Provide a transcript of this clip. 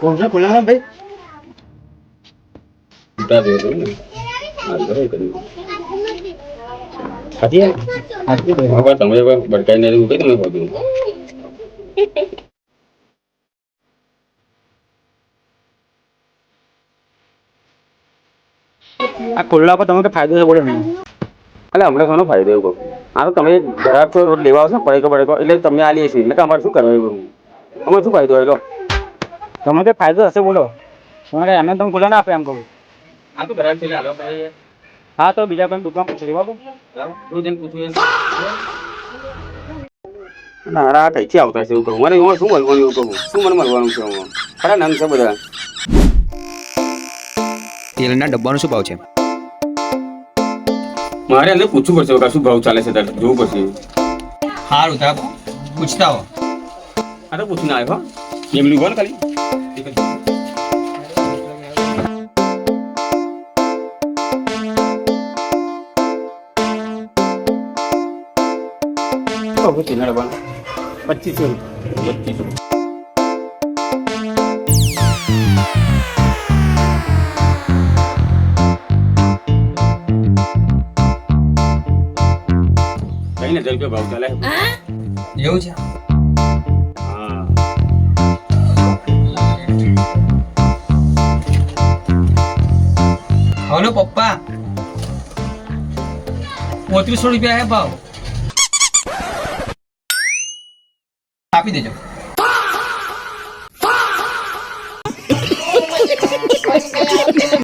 कौन सा खुला है भाई? બતા દે તો ને આ ઘરે કરી हाथी है? हाथी है। હવે તમે બડકાઈને એવું કઈ તમે બધું આ ખુલ્લા પર તમને ફાયદો છે બોલે નહીં. એટલે અમને ઘણો ફાયદો એવું કહું આ તો તમે ગ્રાહક તો રોજ લેવા આવશો પડેકો એટલે તમને આલીએ છીએ એટલે અમારે શું કરવું એવું અમારે શું ફાયદો હોય લો તમને કઈ ફાયદો હશે બોલો. તમે કઈ એમને તમે ખુલ્લા ના આપે એમ કહું. આ તો ગ્રાહક છે એટલે હાલો ભાઈ હા તો બીજા કોઈ દુકાન પર લેવા દો. રોજ એને પૂછવું ના આ કઈથી આવતા છે એવું કહું મને એમાં શું મળવાનું એવું કહું શું મને મળવાનું છે એમાં ખરા નામ છે બધા તેલના ડબ્બાનો શું ભાવ છે? મારે એને પૂછવું પડશે કે શું ભાવ ચાલે છે તારે જોવું પડશે સારું તા પૂછતા હો. આ તો પૂછીને આવ્યો એમની બોલ ખાલી પૂછીને 2500 કઈને રૂપિયા ભાવ ચાલે એવું છે? હા હલો પપ્પા 3500 રૂપિયા હે ભાવ આપી દેજો.